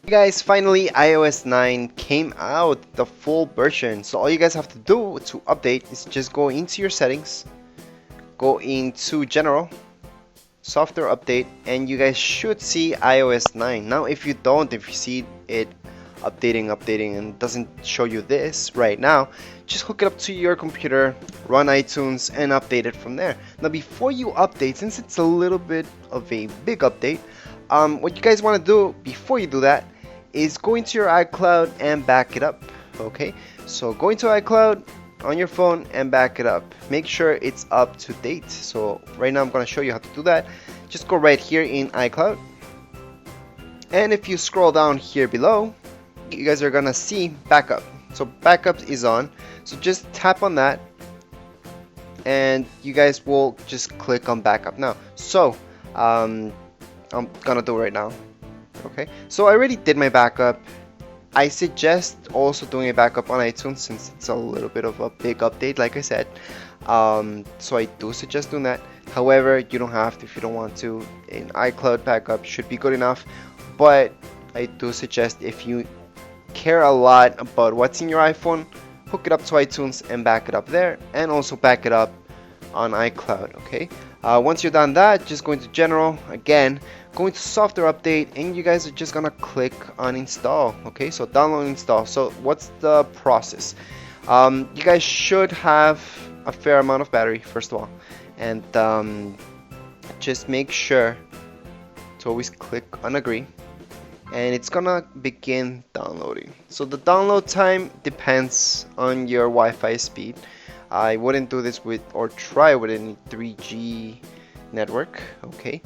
Hey guys, finally iOS 9 came out, the full version. So all you guys have to do to update is just go into your settings, go into general, software update, and you guys should see iOS 9. Now if you don't, if you see it updating and doesn't show you this right now, just hook it up to your computer, run iTunes, and update it from there. Now before you update, since it's a little bit of a big update, what you guys want to do before you do that is go into your iCloud and back it up. Okay, so go into iCloud on your phone and back it up. Make sure it's up to date. So right now I'm going to show you how to do that. Just go right here in iCloud, and if you scroll down here below, you guys are gonna see backup. So backup is on, so just tap on that and you guys will just click on backup now. So I'm gonna do it right now. Okay, so I already did my backup. I suggest also doing a backup on iTunes since it's a little bit of a big update, like I said. So I do suggest doing that. However, you don't have to if you don't want to. An iCloud backup should be good enough, but I do suggest if you care a lot about what's in your iPhone, hook it up to iTunes and back it up there, and also back it up on iCloud. Okay, once you're done that, just go into general again, go into software update, and you guys are just gonna click on install. Okay, so download and install. So what's the process? You guys should have a fair amount of battery first of all, and just make sure to always click on agree, and it's gonna begin downloading. So the download time depends on your Wi-Fi speed. I wouldn't do this with or try with any 3G network. Okay,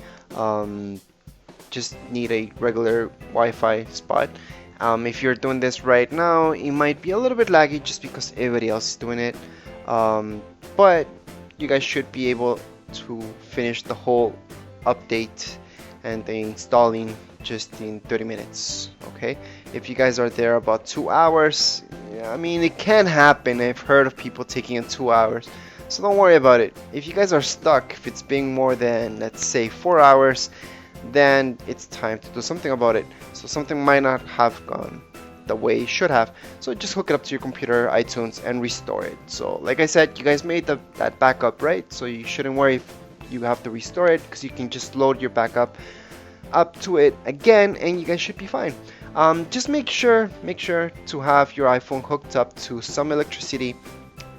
just need a regular Wi-Fi spot. If you're doing this right now, it might be a little bit laggy just because everybody else is doing it, but you guys should be able to finish the whole update and the installing just in 30 minutes. Okay, if you guys are there about 2 hours, I mean, it can happen. I've heard of people taking in 2 hours, so don't worry about it. If you guys are stuck, if it's being more than, let's say, 4 hours, then it's time to do something about it. So something might not have gone the way it should have, so just hook it up to your computer, iTunes, and restore it. So like I said, you guys made that backup, right? So you shouldn't worry if you have to restore it, because you can just load your backup up to it again and you guys should be fine. Just make sure to have your iPhone hooked up to some electricity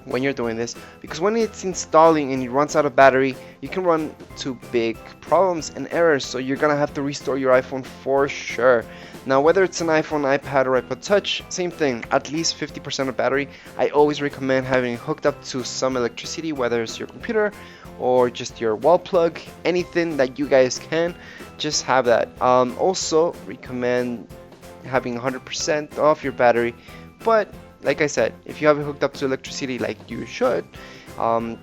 when you're doing this, because when it's installing and it runs out of battery, you can run to big problems and errors, so you're gonna have to restore your iPhone for sure. Now whether it's an iPhone, iPad, or iPod Touch, same thing, at least 50% of battery. I always recommend having it hooked up to some electricity, whether it's your computer or just your wall plug, anything that you guys can, just have that. Also recommend having 100% off your battery, but like I said, if you have it hooked up to electricity like you should,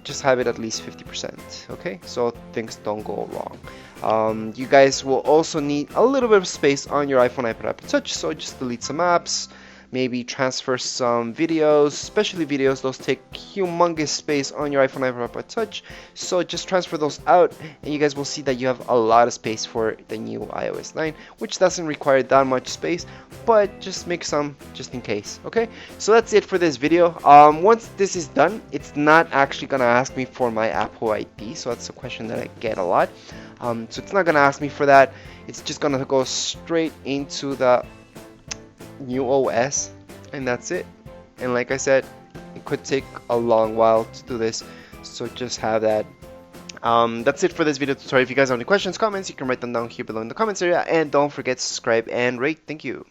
just have it at least 50%. Okay, so things don't go wrong. You guys will also need a little bit of space on your iPhone, iPad, iPod Touch, so just delete some apps, maybe transfer some videos, especially videos. Those take humongous space on your iPhone, iPad, iPod Touch, so just transfer those out and you guys will see that you have a lot of space for the new iOS 9, which doesn't require that much space, but just make some just in case. Okay, so that's it for this video. Once this is done, it's not actually gonna ask me for my Apple ID, so that's a question that I get a lot. So it's not gonna ask me for that. It's just gonna go straight into the new OS, and that's it. And like I said, it could take a long while to do this, so just have that. That's it for this video tutorial. If you guys have any questions, comments, you can write them down here below in the comments area, and don't forget to subscribe and rate. Thank you.